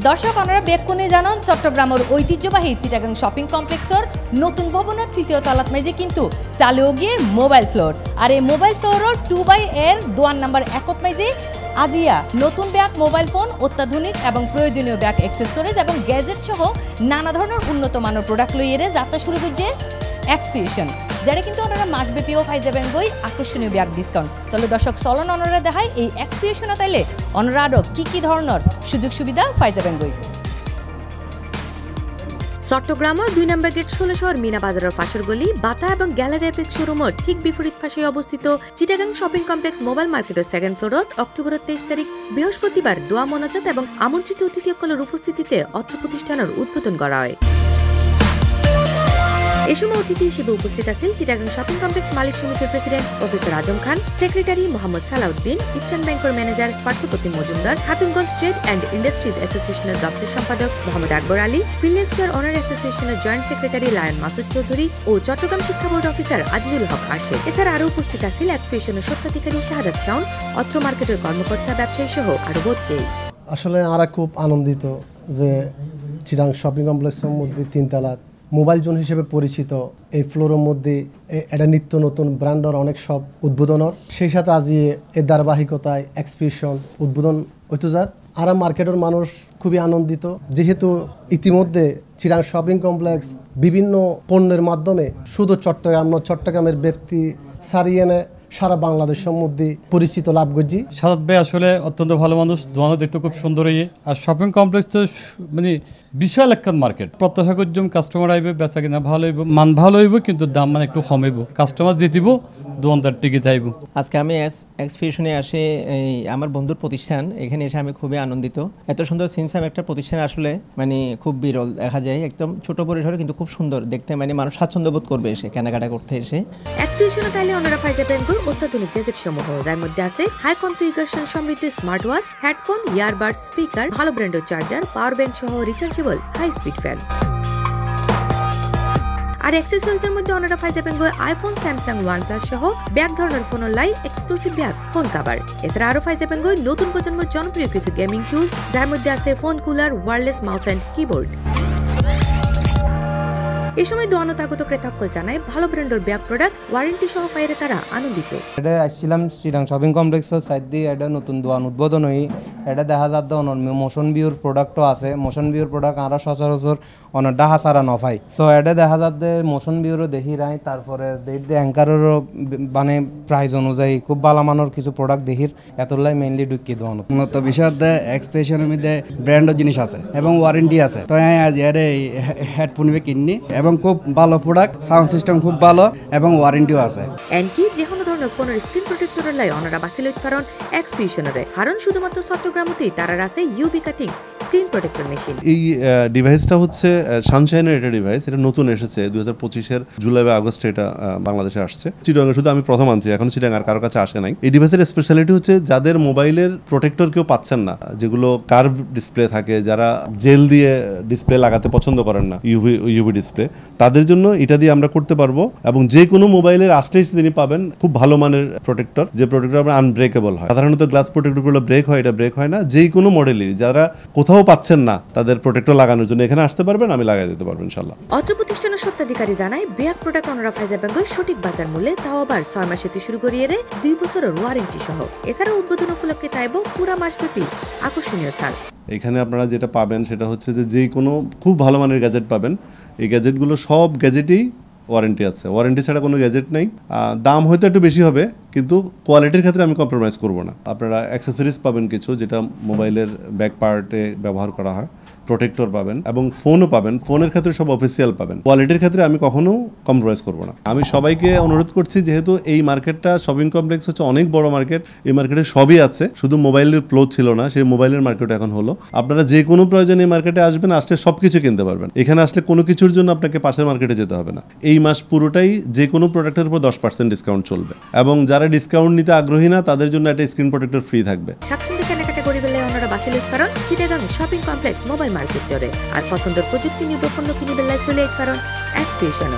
দর্শক আপনারা বেক্ষণে জানান চট্টগ্রামের ঐতিহ্যবাহী চিটাগাং শপিং কমপ্লেক্সর নতুন ভবনের ৩য় তলাত মেজে কিন্তু চালু গিয়ে মোবাইল ফ্লোর আর এই মোবাইল ফ্লোরের 2 এর দোয়ান নাম্বার 1 মেজে আজিয়া নতুন ব্যাগ মোবাইল ফোন অত্যাধুনিক এবং প্রয়োজনীয় ব্যাগ অ্যাক্সেসরিজ এবং গ্যাজেট সহ নানা ধরনের উন্নত মানের প্রোডাক্ট লইয়ে যাত্রা শুরু করছে এক্সফিউশন যারা কিন্তু ওনারা মাসব্যাপীও পাই যাবেন বই আকর্ষণীয় ব্যাগ ডিসকাউন্ট তাহলে দর্শক চলন ওনারা দেখায় এই এক্সফিউশনে তাইলে ওনারা আরও কী ধরনের সুযোগ সুবিধা পাই যাবেন বই চট্টগ্রামের 2 নম্বর গেট 16 শহর মিনা বাজারের ফাঁসের গলি বাতা এবং গ্যালারি এপেক্স শোরুমের ঠিক বিপরীত ফাঁসে অবস্থিত চিটাগাং শপিং কমপ্লেক্স মোবাইল মার্কেটের 2nd ফ্লোরত অক্টোবরের 23 তারিখ বৃহস্পতিবার দোয়া মোনাজাত এবং আমন্ত্রিত অতিথিসকলের উপস্থিতিতে অত্র প্রতিষ্ঠানের উদ্বোধন করা হয়। এই সময় অতিথি হিসেবে উপস্থিত আছেন চিটাগাং শপিং কমপ্লেক্স মালিক সমিতির president professor Azam Khan, secretary Mohammad Salauddin, eastern ব্যাংকের manager Parthapratim Majumdar, Khatunganj trade and industries অ্যাসোসিয়েশনের দপ্তর সম্পাদক Mohammad Akbar Ali, Finland square owner অ্যাসোসিয়েশনের joint secretary lion Masud Chowdhury ও চট্টগ্রাম শিক্ষা বোর্ড অফিসার আজিজুল হক আশিক। এছাড়া আরও উপস্থিত আছেন এক্সফিউশনের স্বত্বাধিকারী শাহাদাত শাওন, অত্র মার্কেটের কর্মকর্তা ব্যবসায়ী সহ আরও বহুকেই। আসলে আমরা খুব আনন্দিত যে চিটাগাং শপিং কমপ্লেক্সের মধ্যে 3 তলা মোবাইল জোন হিসেবে পরিচিত এই ফ্লোরের মধ্যে এটা নিত্য নতুন ব্র্যান্ডের অনেক সব উদ্বোধনের সেই সাথে আজি এর ধারাবাহিকতায় এক্সপিউশন উদ্বোধন হইতে যার আর মার্কেটের মানুষ খুবই আনন্দিত যেহেতু ইতিমধ্যে চিটাগাং শপিং কমপ্লেক্স বিভিন্ন পণ্যের মাধ্যমে শুধু চট্টগ্রামের ব্যক্তি সারিয়ে এনে সারা বাংলাদেশের মধ্যে পরিচিত লাভ করছি। সাদাত ভাই আসলে অত্যন্ত ভালো মানুষ, দোকানও দেখতে খুব সুন্দর হয়ে আর শপিং কমপ্লেক্স তো মানে বিশাল একটা মার্কেট। প্রত্যাশা করছিলাম কাস্টমার আইবে, বেচা কিনা ভালো হইব, মান ভালো হইব, কিন্তু দাম মানে একটু কমাইব, কাস্টমার জিতিব, দোকানদার টিকে থাকব। আজকে আমি এক্সফিউশনে আসে আমার বন্ধুর প্রতিষ্ঠান, এখানে এসে আমি খুবই আনন্দিত। এত সুন্দর সিনসাম একটা প্রতিষ্ঠান আসলে মানে খুব বিরল দেখা যায়, একদম ছোট পরিসরে কিন্তু খুব সুন্দর দেখতে, মানে মানুষ স্বাচ্ছন্দ্য বোধ করবে এসে কেনাকাটা করতে এসে। এক্সফিউশনে তাইলে ওনারা পাই যাবেন অত্যাধুনিক গ্যাজেট সমূহ, যার মধ্যে আছে হাই কনফিগারেশন সমৃদ্ধ smart watch, headphone, earbud, speaker, ভালো ব্র্যান্ডের চার্জার, পাওয়ার ব্যাংক সহ রিচার্জেবল হাই স্পিড ফ্যান। আর অ্যাক্সেসরিজের মধ্যে ওনারা পাই যাবেন আইফোন, স্যামসাং, OnePlus সহ ব্যাগ ধরনের ফোনের লাই এক্সক্লুসিভ ব্যাগ, ফোন কভার। এছাড়া আরও পাই যাবেন নতুন প্রজন্মের জনপ্রিয় কিছু গেমিং টুলস, যার মধ্যে আছে phone cooler, wireless mouse and keyboard. এই সময় দোয়ানো তাগত ক্রেতাকল জানায় ভালো ব্র্যান্ডের ব্যাগ প্রোডাক্ট ওয়ারেন্টি সহ পাইরে তারা আনন্দিত। এটা আসছিলাম চিটাগাং শপিং কমপ্লেক্সের সাইড দিয়ে, এটা নতুন দোকান উদ্বোধন হই, এটা দেখা যাত মোশন ভিউর প্রোডাক্টও আছে। মোশন ভিউর প্রোডাক্ট আরও সচরাচর অনেক ডাহা সারা নফাই, তো এটা দেখা যাত মোশন ভিউরও দেখি রাই, তারপরে দেখি অ্যাঙ্কারেরও মানে প্রাইস অনুযায়ী খুব ভালো মানের কিছু প্রোডাক্ট দেখির এতলাই মেইনলি ঢুকি দোকান। মূলত বিষয় এক্সপ্রেশনের মধ্যে ব্র্যান্ডের জিনিস আছে এবং ওয়ারেন্টি আছে, তো আজ এর হেডফোন কিনি এবং খুব ভালো প্রোডাক্ট, সাউন্ড সিস্টেম খুব ভালো এবং ওয়ারেন্টিও আছে। এনকি যে কোনো ধরনের ফোনের স্ক্রিন প্রোটেক্টরের লাই ওনারা বাসিল উৎপাদন এক্সফিউশনের কারণ শুধুমাত্র চট্টগ্রামতেই তারা আছে UV cutting screen protector machine. এই ডিভাইসটা হচ্ছে সানশাইনের একটা ডিভাইস, এটা নতুন এসেছে 2025-এর জুলাই বা আগস্টে এটা বাংলাদেশে আসছে। চিটাগাং শুধু আমি প্রথম আনছি, এখন চিটাগাং আর কারোর কাছে আসে নাই। এই ডিভাইসের স্পেশালিটি হচ্ছে যাদের মোবাইলের প্রোটেক্টর কেউ পাচ্ছেন না, যেগুলো কার্ভ ডিসপ্লে থাকে, যারা জেল দিয়ে ডিসপ্লে লাগাতে পছন্দ করেন না, ইউভি ডিসপ্লে, তাদের জন্য এটা দিয়ে আমরা করতে পারবো। এবং যে কোনো মোবাইলের আসলেই তিনি পাবেন খুব ভালো মানের প্রোটেক্টর, যে প্রোটেক্টর আপনার আনব্রেকেবল হয়। সাধারণত গ্লাস প্রোটেক্টরগুলো ব্রেক হয়, এটা ব্রেক হয় না। যে কোনো মডেলই যারা কোথাও পাচ্ছেন না তাদের প্রোটেক্টর লাগানোর জন্য এখানে আসতে পারবেন, আমি লাগাই দিতে পারবো ইনশাআল্লাহ। অত্র প্রতিষ্ঠানের স্বত্বাধিকারী জানায় ব্যাগ প্রোডাক্ট ওনারা পাই যাবেন সঠিক বাজার মূল্যে, তাও আবার 6 মাস হতে শুরু করিয়ে 2 বছরের ওয়ারেন্টি সহ। এছাড়া উদ্বোধন উপলক্ষে তাইব পুরা মাসব্যাপী আকর্ষণীয় ছাড়। এখানে আপনারা যেটা পাবেন সেটা হচ্ছে যে কোনো খুব ভালো মানের গ্যাজেট পাবেন। এই গ্যাজেটগুলো সব গ্যাজেটেই ওয়ারেন্টি আছে, ওয়ারেন্টি ছাড়া কোনো গ্যাজেট নেই। দাম হয়তো একটু বেশি হবে, কিন্তু কোয়ালিটির ক্ষেত্রে আমি কম্প্রোমাইজ করব না। আপনারা অ্যাক্সেসরিজ পাবেন কিছু, যেটা মোবাইলের ব্যাক পার্টে ব্যবহার করা হয়, প্রোটেক্টর পাবেন এবং ফোনও পাবেন। ফোনের ক্ষেত্রে সব অফিসিয়াল পাবেন। কোয়ালিটির ক্ষেত্রে আমি কখনো কম্প্রোমাইজ করব না। আমি সবাইকে অনুরোধ করছি, যেহেতু এই মার্কেটটা শপিং কমপ্লেক্স হচ্ছে অনেক বড় মার্কেট, এই মার্কেটে সবই আছে, শুধু মোবাইলের ফ্লো ছিল না, সেই মোবাইলের মার্কেট এখন হলো। আপনারা যে কোনো প্রয়োজনে এই মার্কেটে আসবেন, আসলে সব কিছু কিনতে পারবেন। এখানে আসলে কোনো কিছুর জন্য আপনাকে পাশের মার্কেটে যেতে হবে না। এই মাস পুরোটাই যে কোনো প্রোডাক্টের উপর 10% ডিসকাউন্ট চলবে এবং যারা ডিসকাউন্ট নিতে আগ্রহী না তাদের জন্য একটা স্ক্রিন প্রোটেক্টর ফ্রি থাকবে। স্বাচ্ছন্দ্য কেনাকাটা করি বলে ওনারা বাসিল কারণ Chittagong shopping complex mobile market ধরে আর পছন্দের প্রযুক্তি নির্ভর পণ্য কিনে বেলায় চলে কারণ এক্সপ্রেশন।